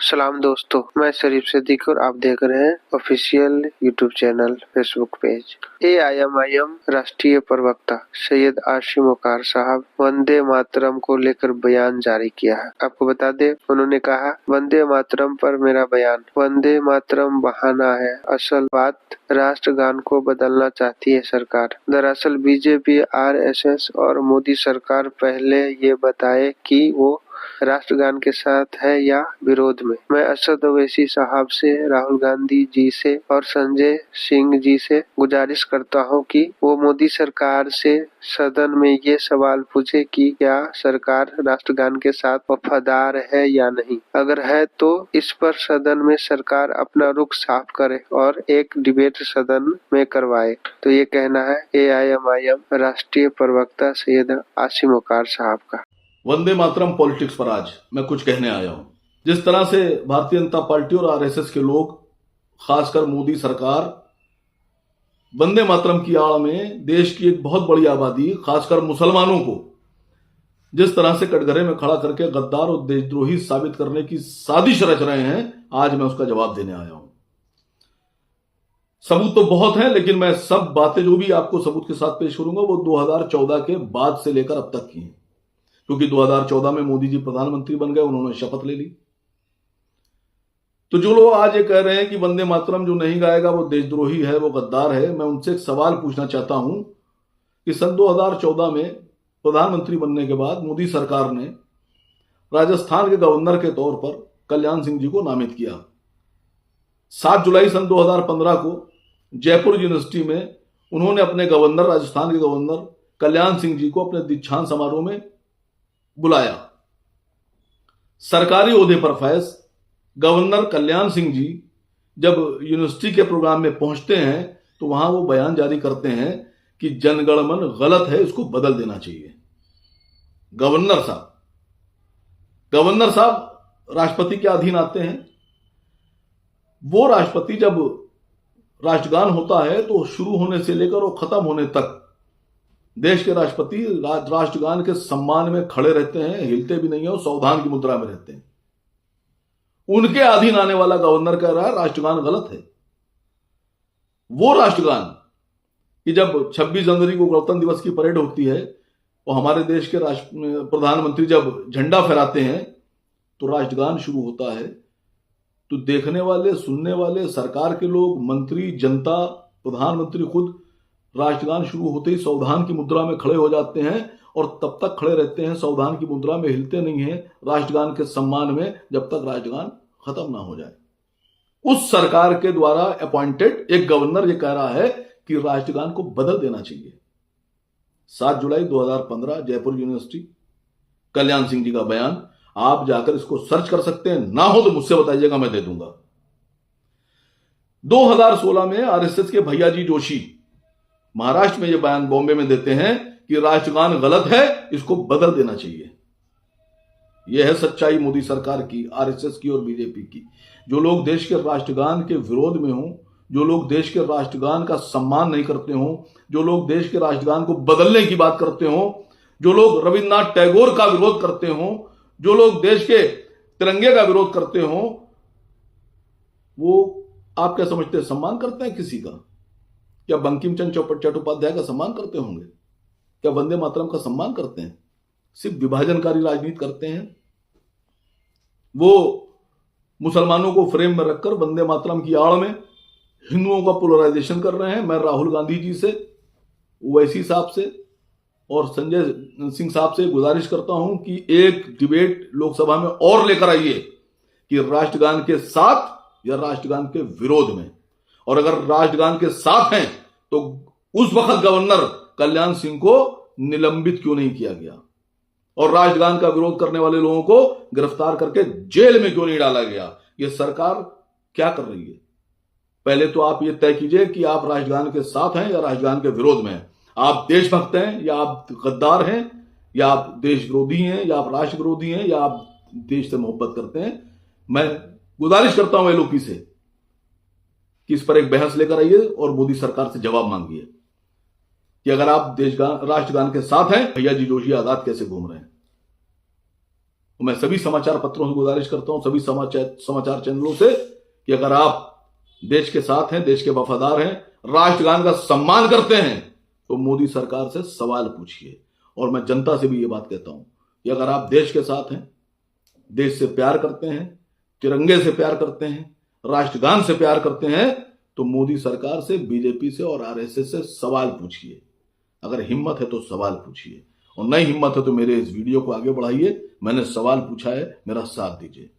सलाम दोस्तों, मैं शरीफ सिद्दीकी और आप देख रहे हैं official YouTube channel Facebook page. AIMIM राष्ट्रीय प्रवक्ता सैयद आसिम वक़ार साहब वंदे मातरम को लेकर बयान जारी किया है। आपको बता दें, उन्होंने कहा, वंदे मातरम पर मेरा बयान, वंदे मातरम बहाना है, असल बात राष्ट्रगान को बदलना चाहती है सरकार। दरअसल बीजेपी, आरएसएस और मोदी सरकार पहले ये बताए कि वो राष्ट्रगान के साथ है या विरोध में। मैं असद ओवैसी साहब से, राहुल गांधी जी से और संजय सिंह जी से गुजारिश करता हूं कि वो मोदी सरकार से सदन में ये सवाल पूछे कि क्या सरकार राष्ट्रगान के साथ वफादार है या नहीं। अगर है तो इस पर सदन में सरकार अपना रुख साफ करे और एक डिबेट सदन में करवाए। तो ये कहना है एआईएमआईएम राष्ट्रीय प्रवक्ता सैयद आसिम वक़ार साहब का। वंदे मातरम पॉलिटिक्स पर आज मैं कुछ कहने आया हूं। जिस तरह से भारतीय जनता पार्टी और आरएसएस के लोग, खासकर मोदी सरकार, वंदे मातरम की आड़ में देश की एक बहुत बड़ी आबादी, खासकर मुसलमानों को जिस तरह से कटघरे में खड़ा करके गद्दार और देशद्रोही साबित करने की साजिश रच रहे हैं, आज मैं उसका जवाब देने आया हूं। सबूत तो बहुत हैं, लेकिन मैं सब बातें जो भी आपको सबूत के साथ पेश करूंगा वो 2014 के बाद से लेकर अब तक की हैं, क्योंकि 2014 में मोदी जी प्रधानमंत्री बन गए, उन्होंने शपथ ले ली। तो जो लोग आज ये कह रहे हैं कि वंदे मातरम जो नहीं गाएगा वो देशद्रोही है, वो गद्दार है, मैं उनसे एक सवाल पूछना चाहता हूं कि सन 2014 में प्रधानमंत्री बनने के बाद मोदी सरकार ने राजस्थान के गवर्नर के तौर पर कल्याण सिंह जी को नामित किया। 7 जुलाई सन 2015 को जयपुर यूनिवर्सिटी में उन्होंने अपने गवर्नर, राजस्थान के गवर्नर कल्याण सिंह जी को अपने दीक्षांत समारोह में बुलाया। सरकारी ओहदे पर फैज गवर्नर कल्याण सिंह जी जब यूनिवर्सिटी के प्रोग्राम में पहुंचते हैं तो वहां वो बयान जारी करते हैं कि जनगणमन गलत है, इसको बदल देना चाहिए। गवर्नर साहब राष्ट्रपति के अधीन आते हैं। वो राष्ट्रपति जब राष्ट्रगान होता है तो शुरू होने से लेकर और खत्म होने तक देश के राष्ट्रपति राष्ट्रगान के सम्मान में खड़े रहते हैं, हिलते भी नहीं है और सावधान की मुद्रा में रहते हैं। उनके अधीन आने वाला गवर्नर कह रहा है राष्ट्रगान गलत है। वो राष्ट्रगान कि जब 26 जनवरी को गणतंत्र दिवस की परेड होती है और हमारे देश के प्रधानमंत्री जब झंडा फहराते हैं तो राष्ट्रगान शुरू होता है, तो देखने वाले, सुनने वाले, सरकार के लोग, मंत्री, जनता, प्रधानमंत्री खुद राष्ट्रगान शुरू होते ही सावधान की मुद्रा में खड़े हो जाते हैं और तब तक खड़े रहते हैं, सावधान की मुद्रा में हिलते नहीं हैं राष्ट्रगान के सम्मान में, जब तक राष्ट्रगान खत्म ना हो जाए। उस सरकार के द्वारा अपॉइंटेड एक गवर्नर ये कह रहा है कि राष्ट्रगान को बदल देना चाहिए। 7 जुलाई 2015 जयपुर यूनिवर्सिटी, कल्याण सिंह जी का बयान। आप जाकर इसको सर्च कर सकते हैं, ना हो तो मुझसे बताइएगा, मैं दे दूंगा। 2016 में आरएसएस के भैया जी जोशी महाराष्ट्र में यह बयान बॉम्बे में देते हैं कि राष्ट्रगान गलत है, इसको बदल देना चाहिए। यह है सच्चाई मोदी सरकार की, आरएसएस की और बीजेपी की। जो लोग देश के राष्ट्रगान के विरोध में हों, जो लोग देश के राष्ट्रगान का सम्मान नहीं करते हों, जो लोग देश के राष्ट्रगान को बदलने की बात करते हों, जो लोग रविन्द्रनाथ टैगोर का विरोध करते हों, जो लोग देश के तिरंगे का विरोध करते हों, वो आप क्या समझते हैं सम्मान करते हैं किसी का? क्या बंकिम चंद्र चट्टोपाध्याय का सम्मान करते होंगे? क्या वंदे मातरम का सम्मान करते हैं? सिर्फ विभाजनकारी राजनीति करते हैं। वो मुसलमानों को फ्रेम में रखकर वंदे मातरम की आड़ में हिंदुओं का पोलराइजेशन कर रहे हैं। मैं राहुल गांधी जी से, ओवैसी साहब से और संजय सिंह साहब से गुजारिश करता हूं कि एक डिबेट लोकसभा में और लेकर आइए कि राष्ट्रगान के साथ या राष्ट्रगान के विरोध में। और अगर राष्ट्रगान के साथ हैं तो उस वक्त गवर्नर कल्याण सिंह को निलंबित क्यों नहीं किया गया और राष्ट्रगान का विरोध करने वाले लोगों को गिरफ्तार करके जेल में क्यों नहीं डाला गया? यह सरकार क्या कर रही है? पहले तो आप ये तय कीजिए कि आप राष्ट्रगान के साथ हैं या राष्ट्रगान के विरोध में हैं। आप देशभक्त हैं या आप गद्दार हैं, या आप देश विरोधी हैं, या आप राष्ट्र विरोधी हैं, या आप देश से मोहब्बत करते हैं। मैं गुजारिश करता हूं एलओपी से कि इस पर एक बहस लेकर आइए और मोदी सरकार से जवाब मांगिए कि अगर आप राष्ट्रगान के साथ हैं, भैया जी जोशी आजाद कैसे घूम रहे हैं। मैं सभी समाचार पत्रों से गुजारिश करता हूं, सभी समाचार चैनलों से, कि अगर आप देश के साथ हैं, देश के वफादार हैं, राष्ट्रगान का सम्मान करते हैं, तो मोदी सरकार से सवाल पूछिए। और मैं जनता से भी ये बात कहता हूं कि अगर आप देश के साथ हैं, देश से प्यार करते हैं, तिरंगे से प्यार करते हैं, राष्ट्रगान से प्यार करते हैं, तो मोदी सरकार से, बीजेपी से और आरएसएस से सवाल पूछिए। अगर हिम्मत है तो सवाल पूछिए, और नहीं हिम्मत है तो मेरे इस वीडियो को आगे बढ़ाइए। मैंने सवाल पूछा है, मेरा साथ दीजिए।